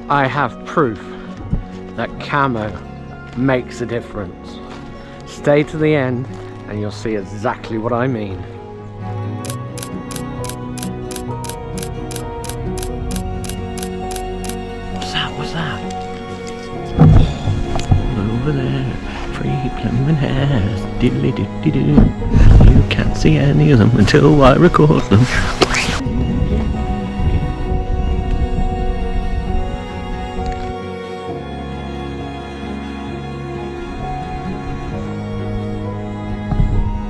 I have proof that camo makes a difference. Stay to the end and you'll see exactly what I mean. What's that? What's that? Over there, free blooming hares. Diddly diddy doo. You can't see any of them until I record them.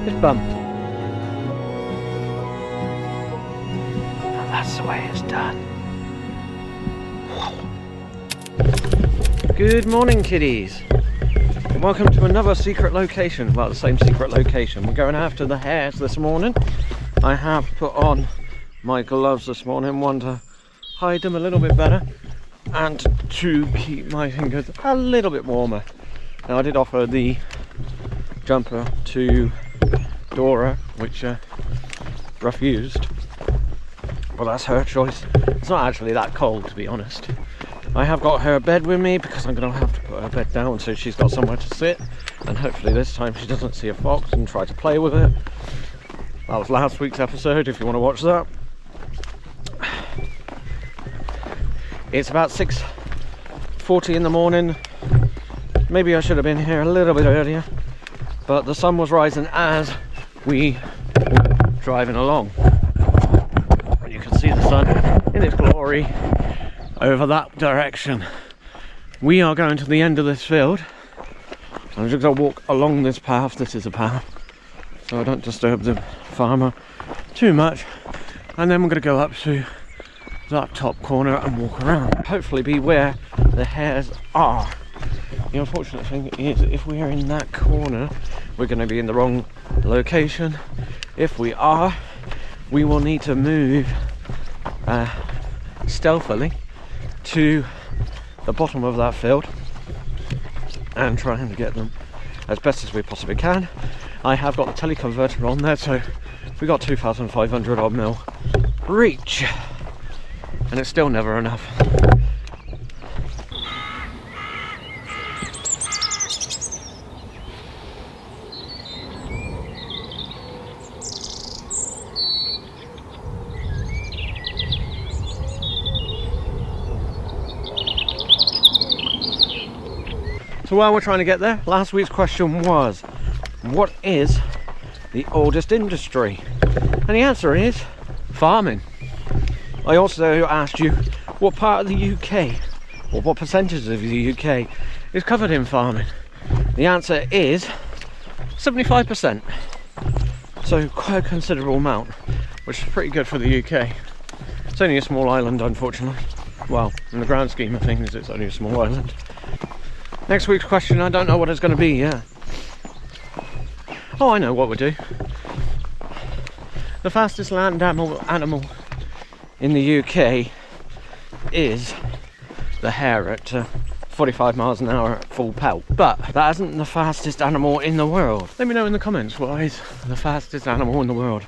It's bumped. Now that's the way it's done. Good morning, kiddies. Welcome to another secret location. Well, the same secret location. We're going after the hares this morning. I have put on my gloves this morning, one to hide them a little bit better and to keep my fingers a little bit warmer. Now, I did offer the jumper to Dora, which refused. Well, that's her choice. It's not actually that cold, to be honest. I have got her bed with me because I'm going to have to put her bed down so she's got somewhere to sit, and hopefully this time she doesn't see a fox and try to play with it. That was last week's episode, if you want to watch that. It's about 6:40 in the morning. Maybe I should have been here a little bit earlier, but the sun was rising as we were driving along. And you can see the sun in its glory over that direction. We are going to the end of this field. I'm just going to walk along this path. This is a path, so I don't disturb the farmer too much. And then we're going to go up to that top corner and walk around. Hopefully be where the hares are. The unfortunate thing is, if we are in that corner, we're going to be in the wrong location. If we are, we will need to move stealthily to the bottom of that field and try and get them as best as we possibly can. I have got the teleconverter on there, so we got 2,500 odd mil reach, and it's still never enough. So while we're trying to get there, last week's question was, what is the oldest industry? And the answer is farming. I also asked you what part of the UK, or what percentage of the UK is covered in farming. The answer is 75%. So quite a considerable amount, which is pretty good for the UK. It's only a small island, unfortunately. Well, in the grand scheme of things, it's only a small island. Next week's question, I don't know what it's going to be yet. Oh, I know what we'll do. The fastest land animal in the UK is the hare at 45 miles an hour at full pelt. But that isn't the fastest animal in the world. Let me know in the comments what is the fastest animal in the world.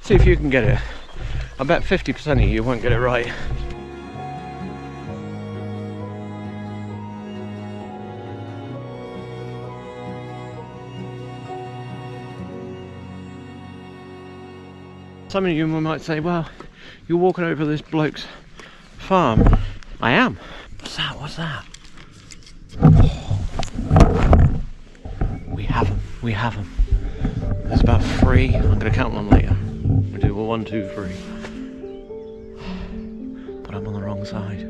See if you can get it. I bet 50% of you won't get it right. Some of you might say, well, you're walking over this bloke's farm. I am. What's that? What's that? We have them. We have them. There's about 3. I'm going to count them later. We'll do a 1, 2, 3. But I'm on the wrong side.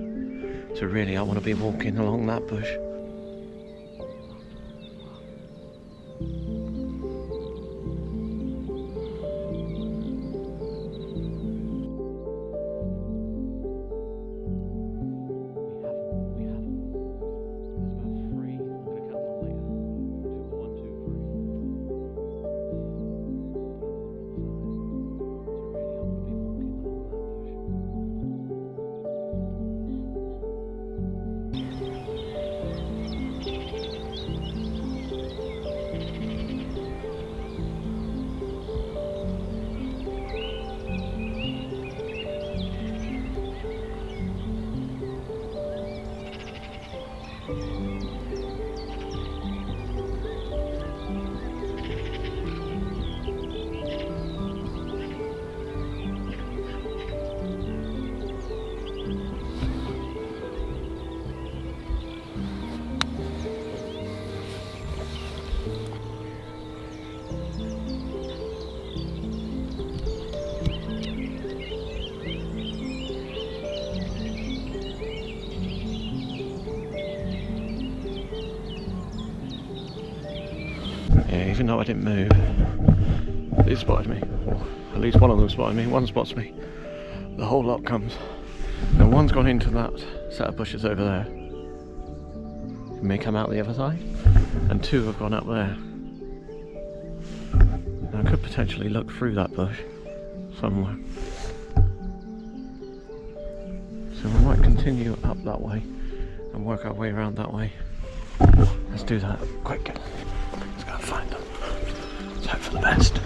So really, I want to be walking along that bush. Yeah, even though I didn't move, they spotted me. Or at least one of them spotted me. One spots me. The whole lot comes. And one's gone into that set of bushes over there. It may come out the other side. And two have gone up there. Now I could potentially look through that bush somewhere. So we might continue up that way and work our way around that way. Let's do that quick. Let's go and find them. Let's hope for the best.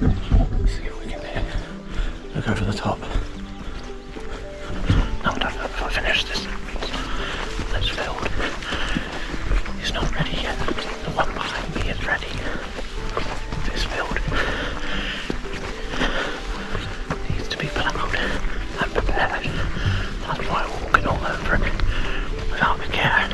Let's see if we can look over the top. No, I don't know if I finish this field. It's not ready yet. The one behind me is ready. This field needs to be plowed and prepared. That's why I'm walking all over it without the care.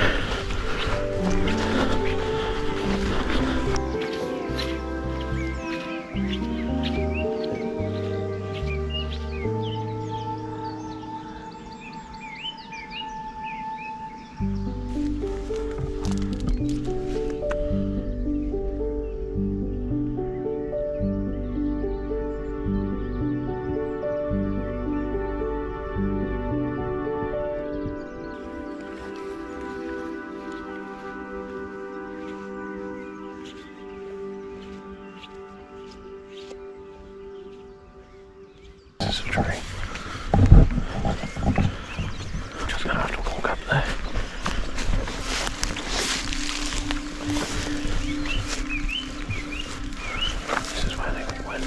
This is a tree. I'm just gonna have to walk up there. This is where they all went.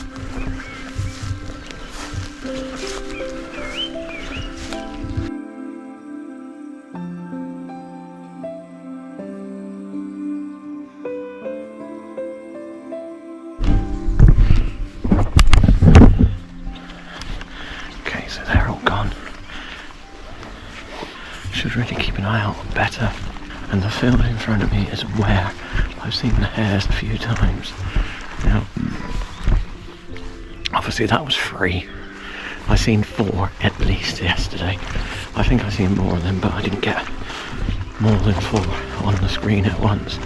So they're all gone. Should really keep an eye out better. And the field in front of me is where I've seen the hares a few times. Now, obviously that was free. I seen 4 at least yesterday. I think I seen more of them, but I didn't get more than 4 on the screen at once.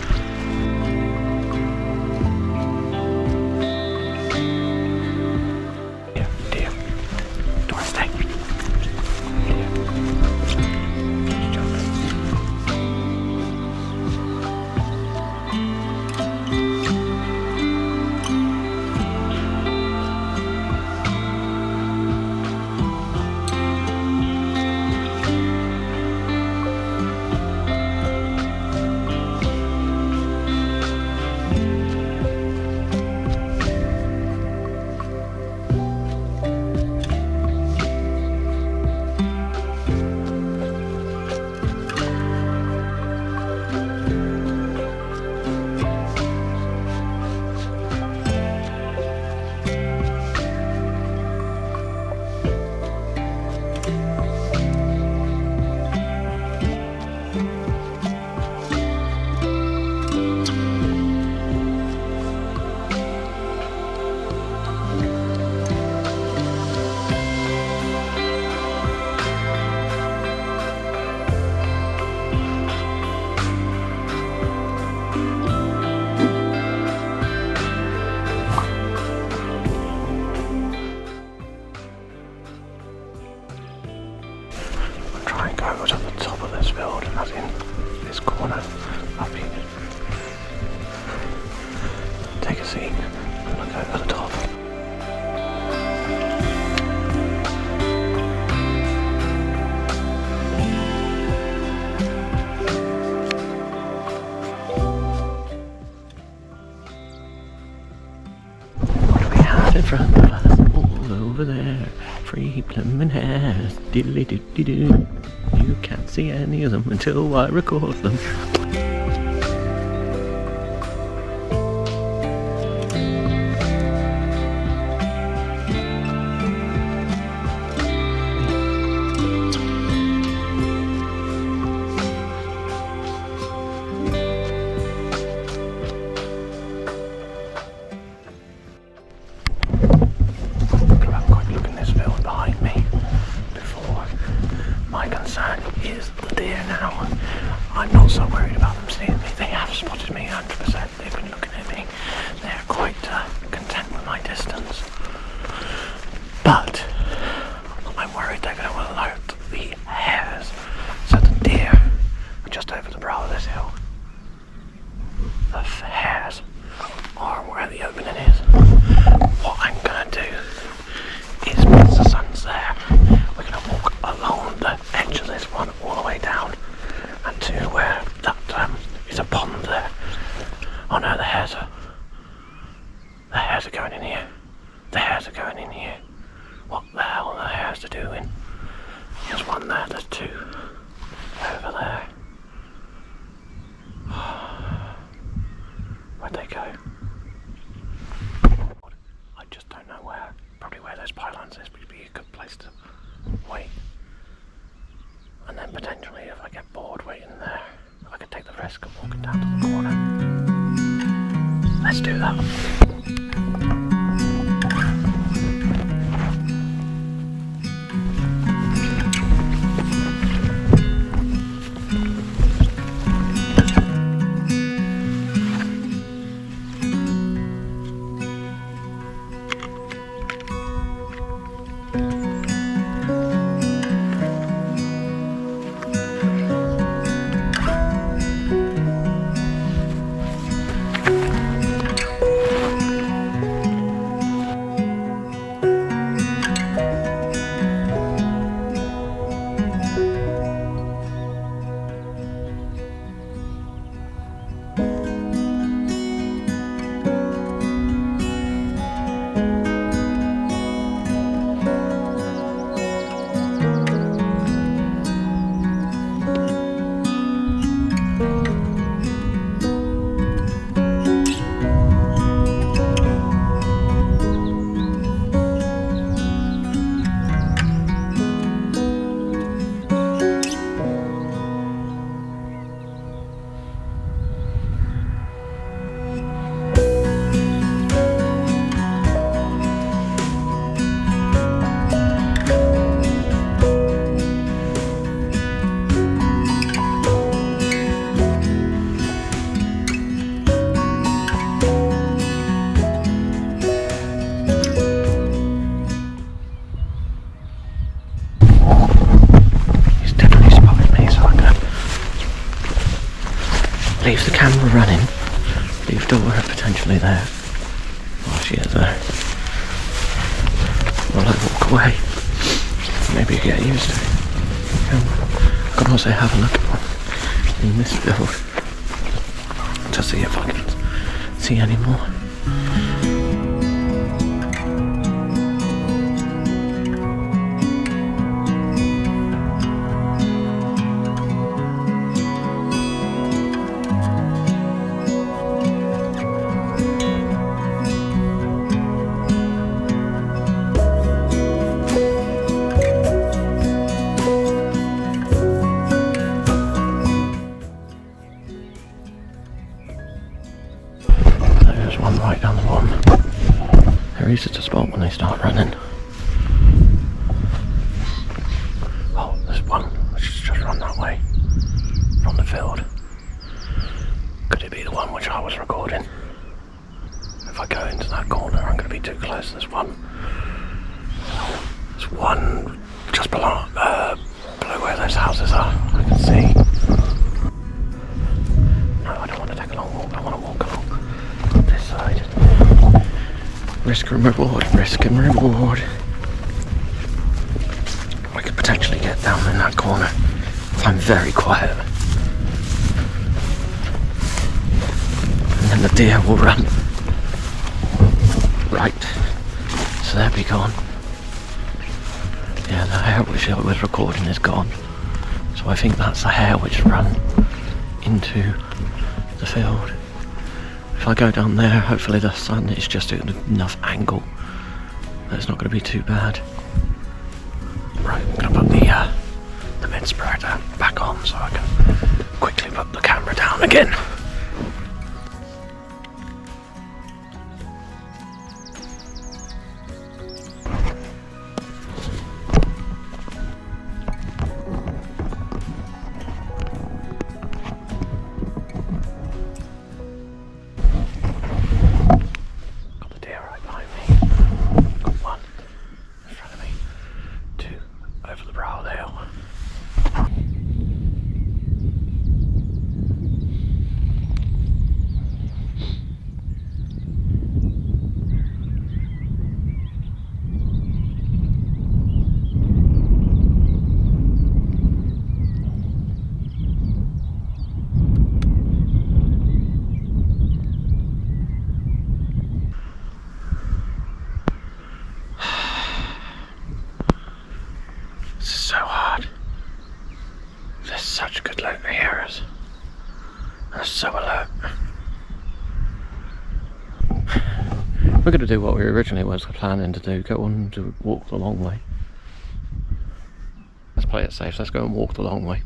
In front of us, all over there, free blooming hares, diddly doo doo doo. you can't see any of them until I record them. I'm not so worried about them seeing me. They have spotted me 100%. They've been looking at me. They're quite content with my distance. But I'm worried they're going to alert the hares. So the deer are just over the brow of this hill. The hares are where the opening is. What I'm going to do is, once the sun's there, we're going to walk along the edge of this one all the way down and to where that is a pond there. Oh no, the hares are going in here. The hares are going in here. What the hell are the hares are doing? There's one there, there's two over there. Where'd they go? I just don't know where. Probably where those pylons is would be a good place to wait. And then potentially, if I get bored waiting there, I could take the risk of walking down to the corner. Let's do that. Leave the camera running, leave Dora potentially there, while she is there, while I walk away, maybe you get used to it. I can also have a look in this field, to see if I can see any more. One right down the bottom. They're easy to spot when they start running. Oh, there's one which has just run that way from the field. Could it be the one which I was recording? If I go into that corner, I'm going to be too close. There's one just below where those houses are. I can see. No, I don't want to take a long walk. I want to walk along this side. Risk and reward, risk and reward. I could potentially get down in that corner if I'm very quiet. And then the deer will run. Right. So they'll be gone. Yeah, the hare which I was recording is gone. So So I think that's the hare which run into the field. If I go down there, hopefully the sun is just at enough angle that it's not going to be too bad. Right, I'm going to put the mid spreader back on so I can quickly put the camera down again. Such good look, the Hares. They're so alert. We're going to do what we originally was planning to do, go on to walk the long way. Let's play it safe, let's go and walk the long way.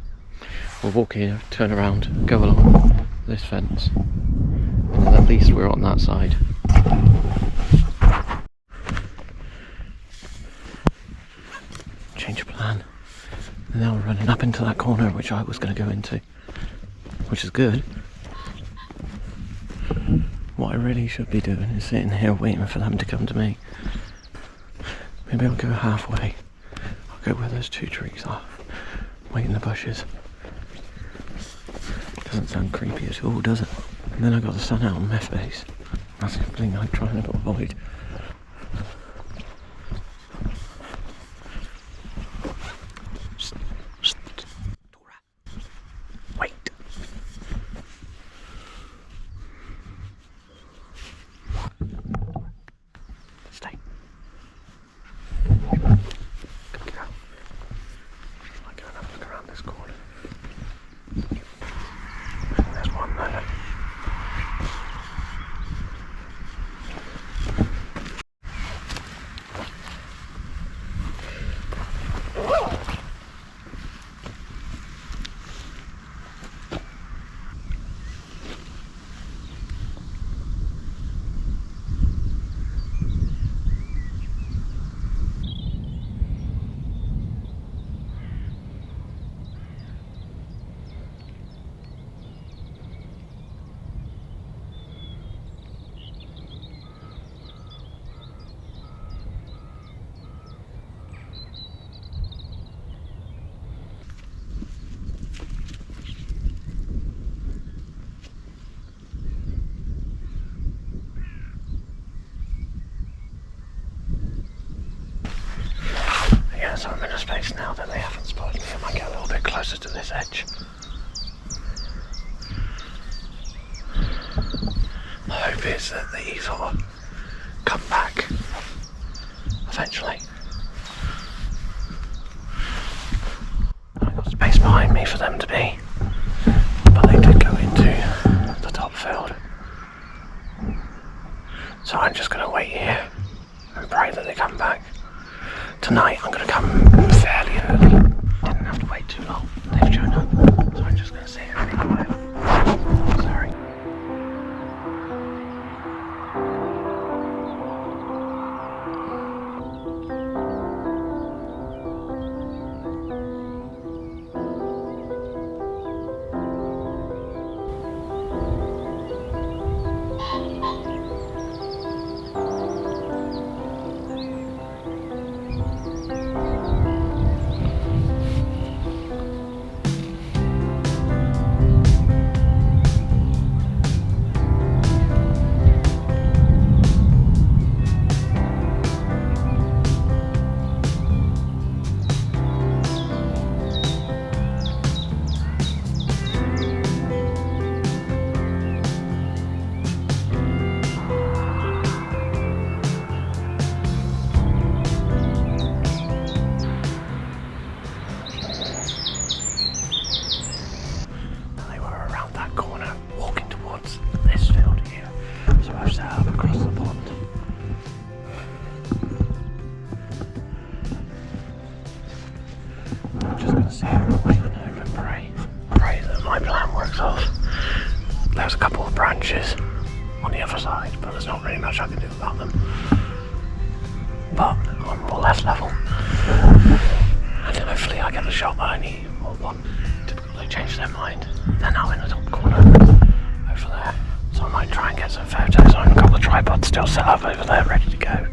We'll walk here, turn around, go along this fence, and then at least we're on that side. Change of plan. And now we're running up into that corner which I was going to go into, which is good. What I really should be doing is sitting here waiting for them to come to me. Maybe I'll go halfway. I'll go where those two trees are, wait in the bushes. Doesn't sound creepy at all, does it? And then I got the sun out on my face. That's the thing I'm trying to avoid. So I'm in a space now that they haven't spotted me. I might get a little bit closer to this edge. My hope is that these will come back eventually. I've got space behind me for them to be, but they did go into the top field. So I'm just going to wait here and pray that they come back. Tonight I'm going to come fairly early. Didn't have to wait too long. They've shown up. So I'm just going to sit here and be quiet. Sorry. side, but there's not really much I can do about them. But on more or less level, and hopefully I get the shot that I need or want. Typically they change their mind. They're now in the top corner over there, so I might try and get some photos. I've got the tripod still set up over there, ready to go.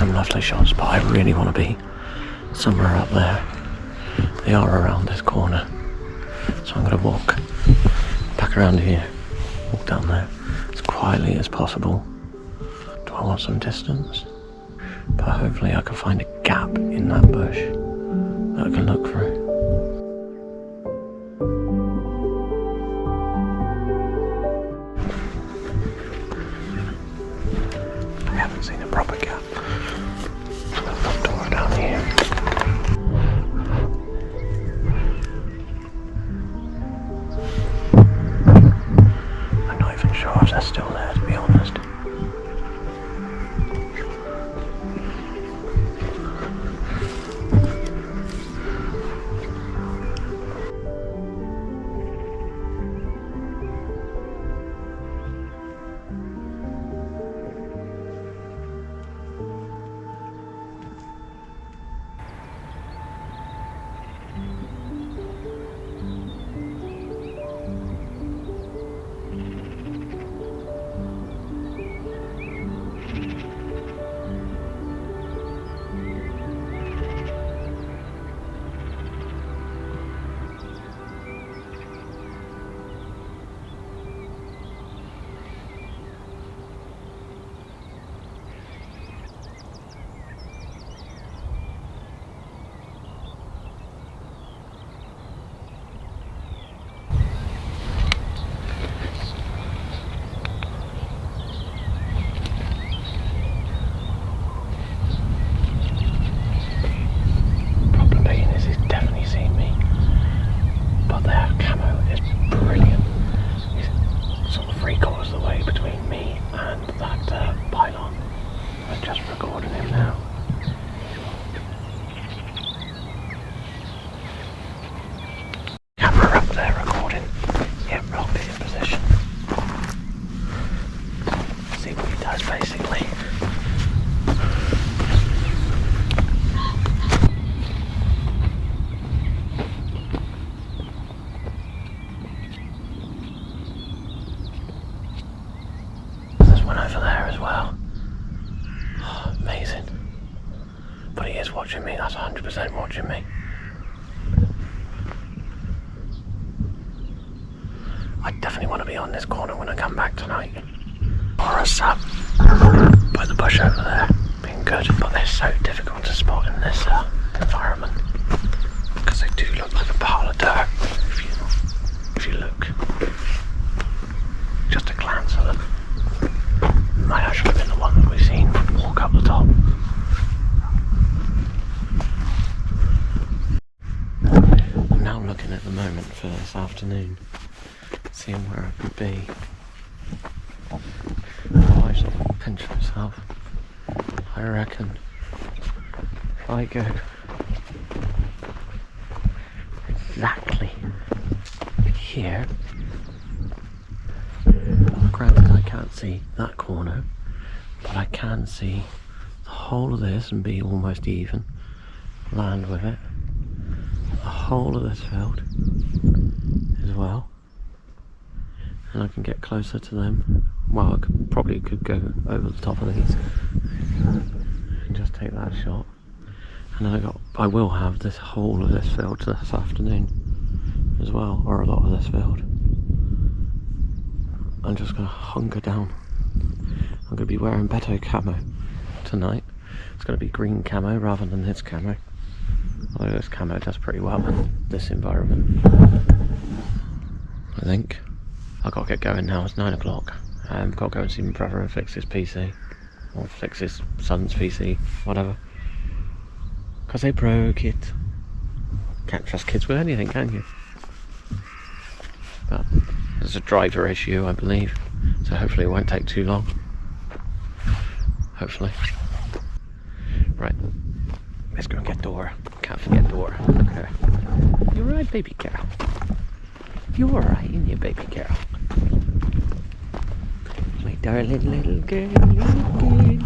Lovely shots, but I really want to be somewhere up there. They are around this corner, so I'm going to walk back around here, walk down there as quietly as possible. Do I want some distance? But hopefully I can find a gap in that bush that I can look through. I haven't seen a proper gap. Down here. I'm not even sure if they're still there, to be honest. 3/4 of the way between me and that pylon. I'm just recording him now. Camera up there recording him locked in position. See what he does basically. There's one over there as well. Oh, amazing. But he is watching me, that's 100% watching me. I definitely want to be on this corner when I come back tonight. Or a sub by the bush over there, being good. But they're so difficult to spot in this environment because they do look like a pile of dirt. If you look, just a glance at them, it might actually have been the one that we've seen walk up the top. I'm now looking at the moment for this afternoon, seeing where I could be. Oh, I sort of pinch myself. I reckon if I go exactly here, granted I can't see that corner, but I can see the whole of this and be almost even, land with it, the whole of this field as well. And I can get closer to them. Well, probably could go over the top of these and just take that shot. And then I will have this whole of this field this afternoon as well, or a lot of this field. I'm just going to hunker down. I'm going to be wearing better camo tonight. It's going to be green camo rather than this camo. Although this camo does pretty well in this environment, I think. I've got to get going now, it's 9 o'clock. I've got to go and see my brother and fix his PC. Or fix his son's PC, whatever. Because they broke it. Can't trust kids with anything, can you? But there's a driver issue, I believe. So hopefully it won't take too long. Hopefully. Right. Let's go and get Dora. Can't forget Dora. Look at her. You're right, baby girl. You're alright, ain't you, baby girl? My darling little girl, little girl, darling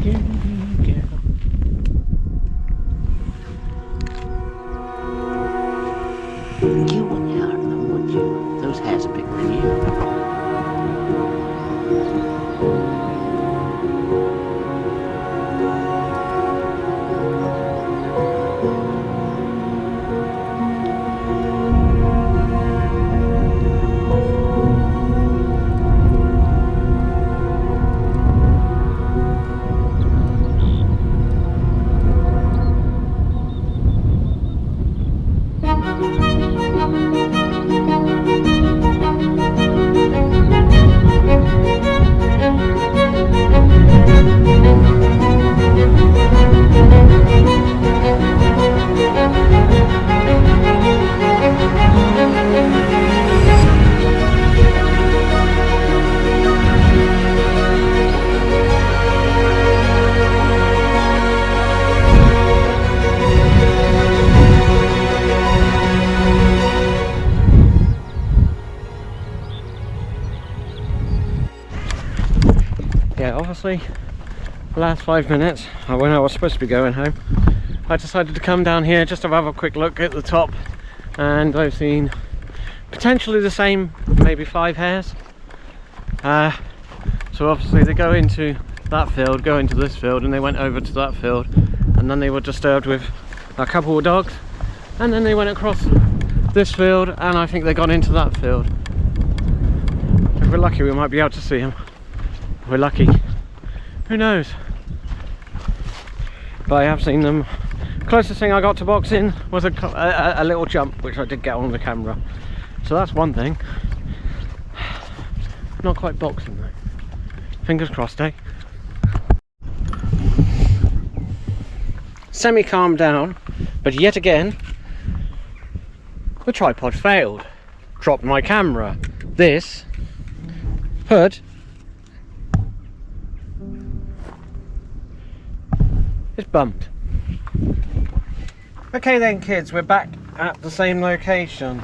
girl. You wouldn't hire them, would you? Those hairs are bigger than you. Yeah, obviously the last 5 minutes when I was supposed to be going home, I decided to come down here just to have a quick look at the top, and I've seen potentially the same, maybe 5 hares. So obviously they go into that field, go into this field, and they went over to that field, and then they were disturbed with a couple of dogs, and then they went across this field, and I think they got into that field. If we're lucky we might be able to see them. If we're lucky, who knows? But I have seen them. Closest thing I got to boxing was a little jump, which I did get on the camera, so that's one thing. Not quite boxing though. Fingers crossed, eh? Semi calmed down, but yet again the tripod failed. dropped my camera. This hood is bumped. Okay then kids, we're back at the same location.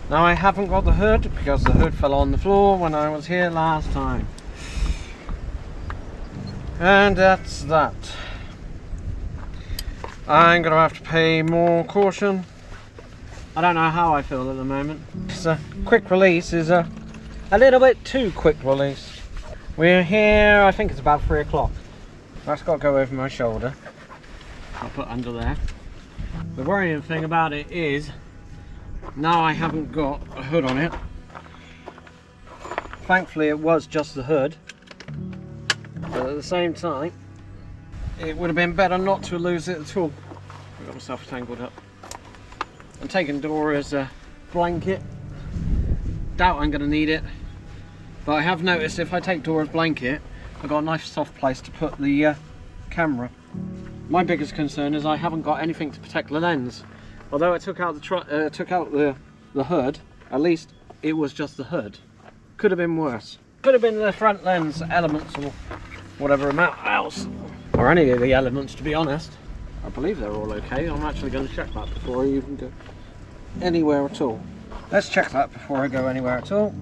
Now I haven't got the hood because the hood fell on the floor when I was here last time. And that's that. I'm gonna have to pay more caution. I don't know how I feel at the moment. It's a quick release is a little bit too quick release. We're here, I think it's about 3 o'clock. That's got to go over my shoulder. I'll put under there. The worrying thing about it is, now I haven't got a hood on it. Thankfully it was just the hood. But at the same time, it would have been better not to lose it at all. I got myself tangled up. I'm taking Dora's blanket. Doubt I'm going to need it. But I have noticed if I take Dora's blanket, I've got a nice soft place to put the camera. My biggest concern is I haven't got anything to protect the lens. Although I took out the hood, at least it was just the hood. Could have been worse. Could have been the front lens elements or whatever amount else. Or any of the elements, to be honest. I believe they're all okay. I'm actually going to check that before I even go anywhere at all. Let's check that before I go anywhere at all.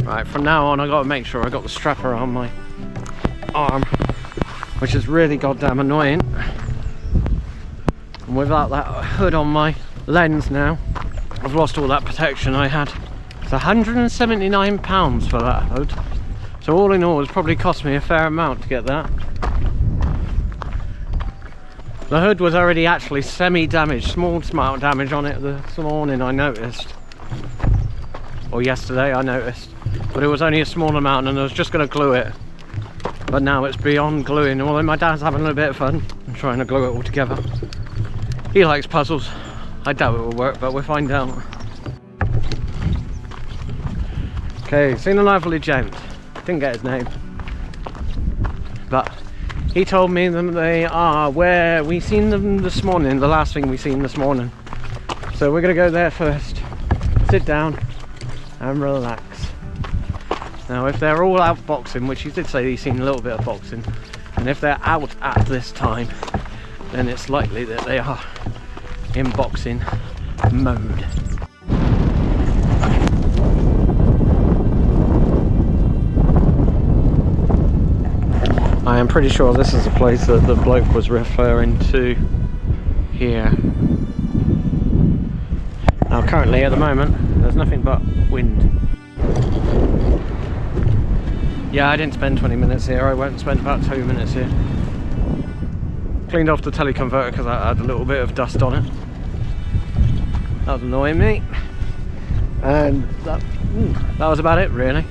Right, from now on I got to make sure I got the strap around my arm, which is really goddamn annoying. And without that hood on my lens now, I've lost all that protection I had. It's £179 for that hood. So all in all, it's probably cost me a fair amount to get that. The hood was already actually semi-damaged, small amount of damage on it this morning I noticed. Or yesterday I noticed. But it was only a small amount and I was just going to glue it. But now it's beyond gluing. Although my dad's having a little bit of fun and trying to glue it all together. He likes puzzles. I doubt it will work, but we'll find out. Okay, seen a lively gent. Didn't get his name. But he told me that they are where we seen them this morning, the last thing we seen this morning. So we're going to go there first. Sit down and relax. Now if they're all out boxing, which he did say he's seen a little bit of boxing, and if they're out at this time, then it's likely that they are in boxing mode. I am pretty sure this is the place that the bloke was referring to here. Now currently at the moment there's nothing but wind. Yeah, I didn't spend 20 minutes here. I went and spent about 2 minutes here. Cleaned off the teleconverter because I had a little bit of dust on it. That was annoying me. And that was about it really.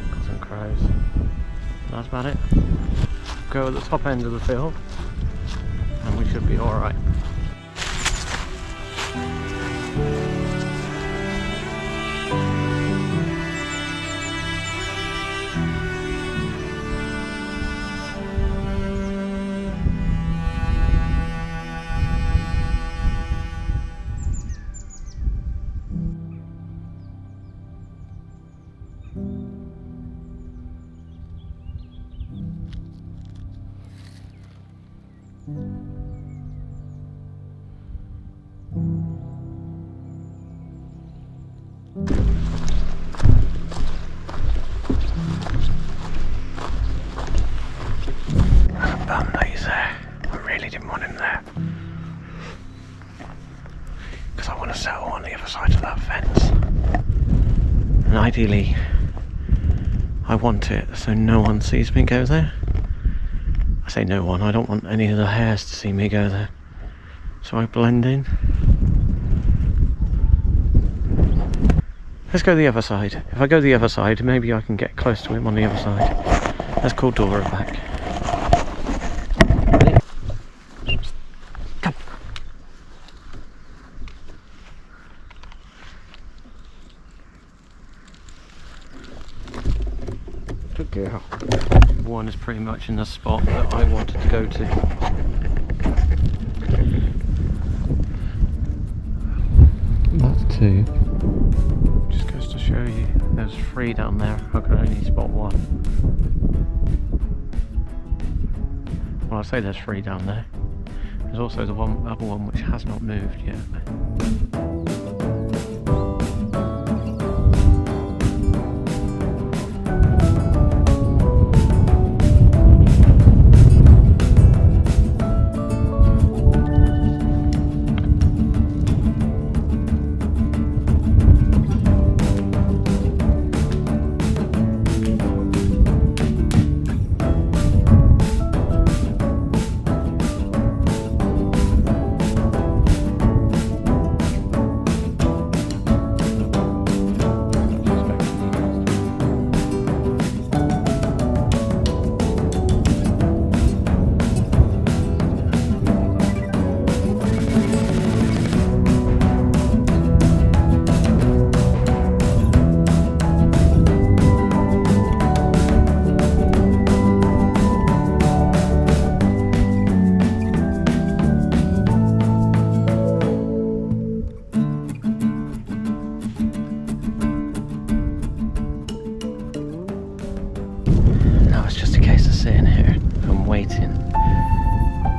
Got some crows. That's about it. Go at the top end of the field and we should be alright. Bum that he's there. I really didn't want him there. Because I want to settle on the other side of that fence. And ideally, I want it so no one sees me go there. I say no one, I don't want any of the hares to see me go there. So I blend in. Let's go the other side. If I go the other side, maybe I can get close to him on the other side. Let's call Dora back. Ready? Come. Good girl. One is pretty much in the spot that I wanted to go to. That's two. Just goes to show you there's three down there. I could only spot one. Well, I say there's three down there. There's also the other one which has not moved yet. Now it's just a case of sitting here and waiting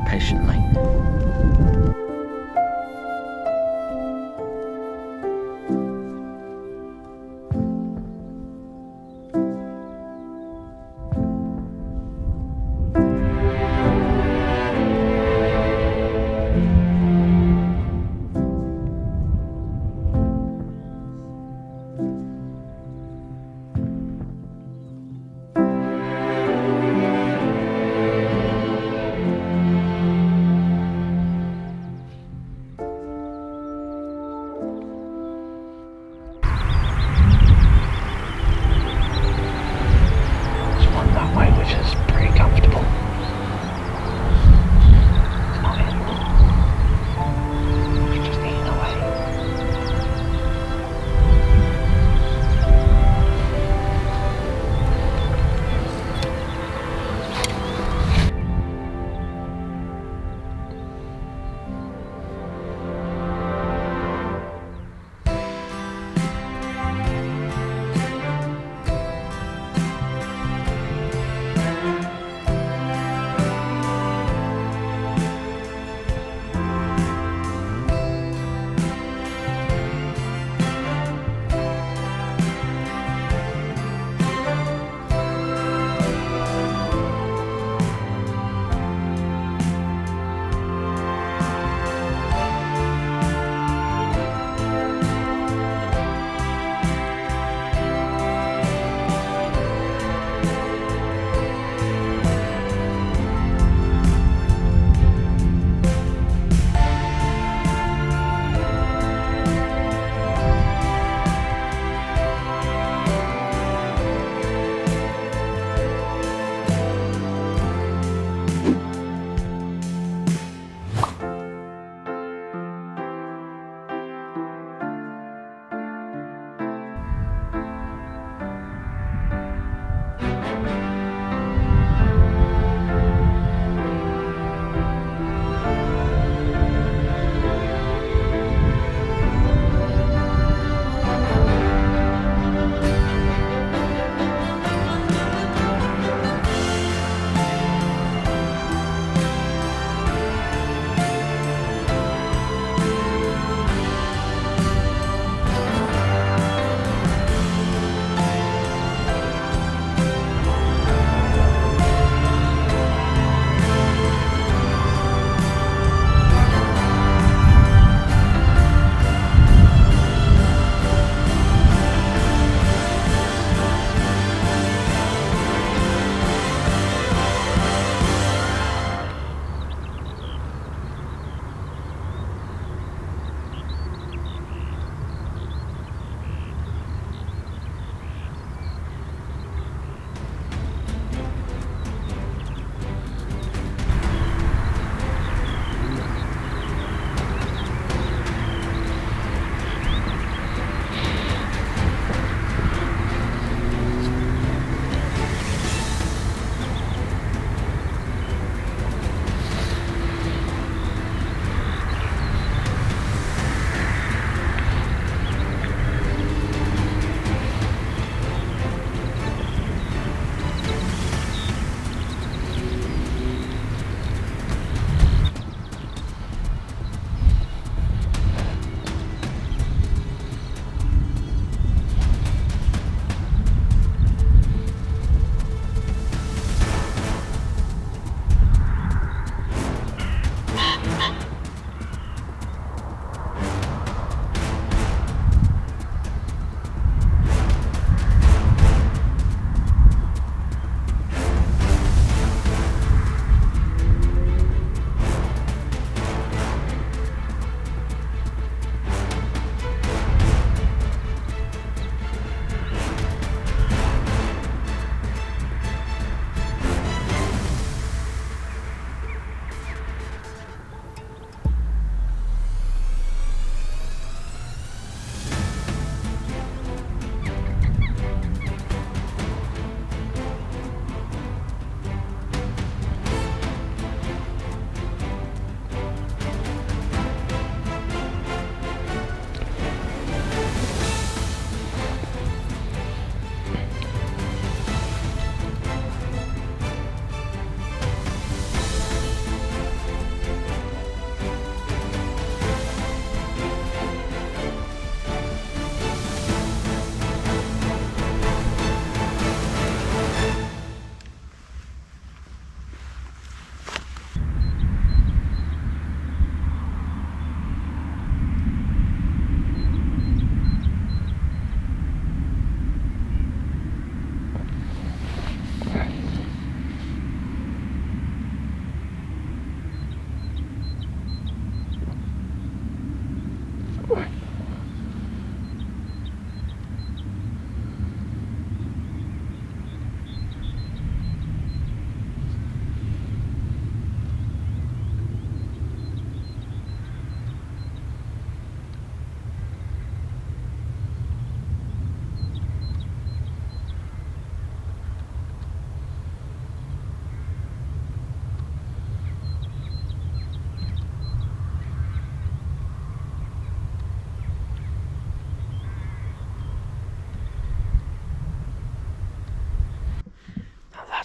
patiently.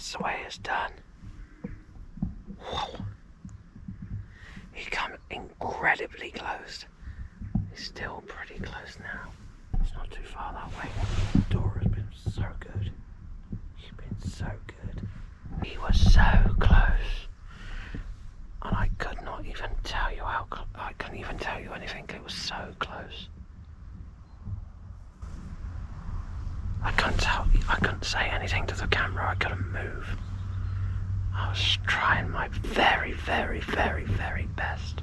That's the way it's done. Whoa. He come incredibly close. He's still pretty close now. It's not too far that way. Dora has been so good. She's been so good. He was so close. And I could not even tell you how close. I couldn't even tell you anything. It was so close. I couldn't say anything to the camera. I couldn't move. I was trying my very, very, very, very best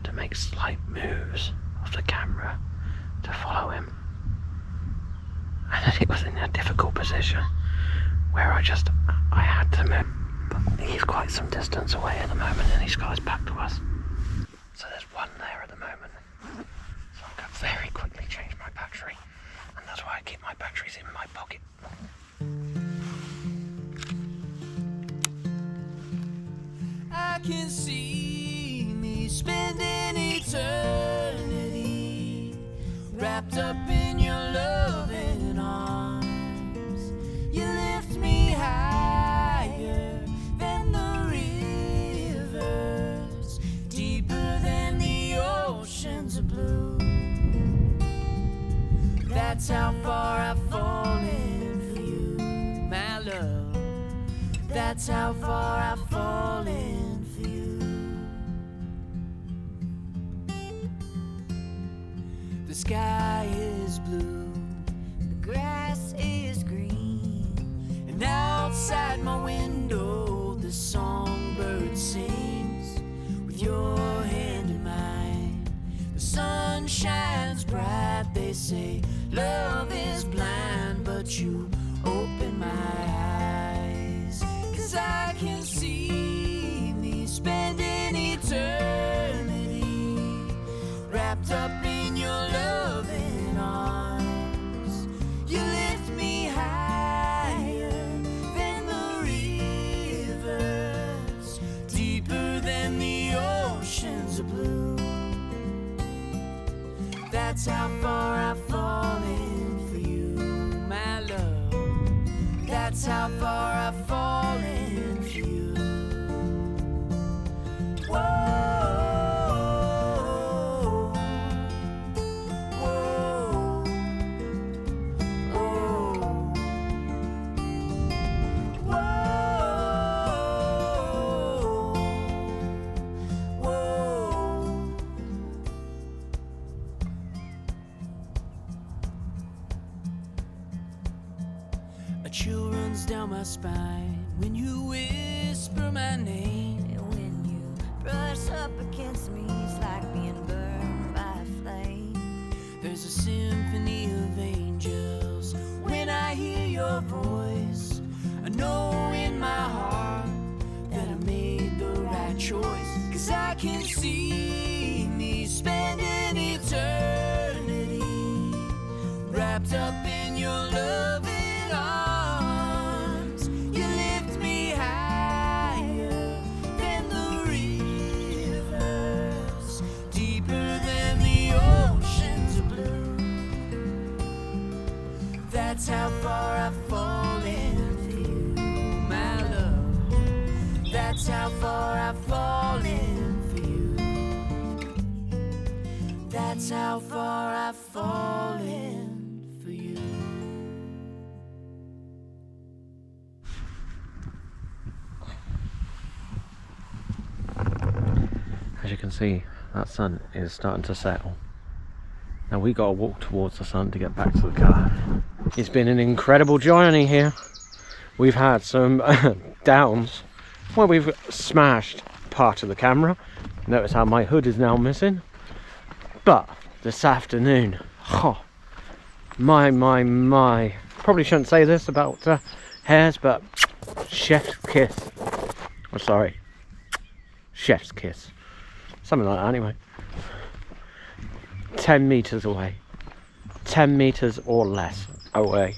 to make slight moves of the camera to follow him. And it was in a difficult position where I had to move. But he's quite some distance away at the moment and he's got his back to us. So there's one there at the moment. So I'm going to very quickly change my battery. And that's why I keep my batteries in my pocket. I can see me spending eternity wrapped up in your loving arms. You lift me higher than the rivers, deeper than the oceans of blue. That's how far I've fallen for you, my love. That's how far I've fallen for you. The sky is blue, the grass is green, and outside my window the songbird sings with your hand in mine. The sun shines bright, they say love is blind, but you open my eyes. 'Cause I can see me spending eternity wrapped up in your loving arms. You lift me higher than the rivers, deeper than the oceans of blue. That's how far I've fallen for you, my love. That's how far I've fallen for you. Whoa, whoa, whoa, whoa, whoa. A chill runs down my spine when you whisper my name. And when you brush up against me, it's like being burned by a flame. There's a symphony of angels when I hear your voice. I know in my heart that I made the right choice. 'Cause I can see me spending eternity wrapped up in your loving arms. You lift me higher than the rivers, deeper than the oceans of blue. That's how far I've fallen for you, my love. That's how far I've fallen for you. That's how far I've fallen for you. As you can see, that sun is starting to settle. Now we got to walk towards the sun to get back to the car. It's been an incredible journey here. We've had some downs where we've smashed part of the camera. Notice how my hood is now missing. But this afternoon, oh, my. Probably shouldn't say this about Hares, but chef's kiss. I'm sorry, chef's kiss. Something like that anyway. 10 meters away. 10 meters or less away.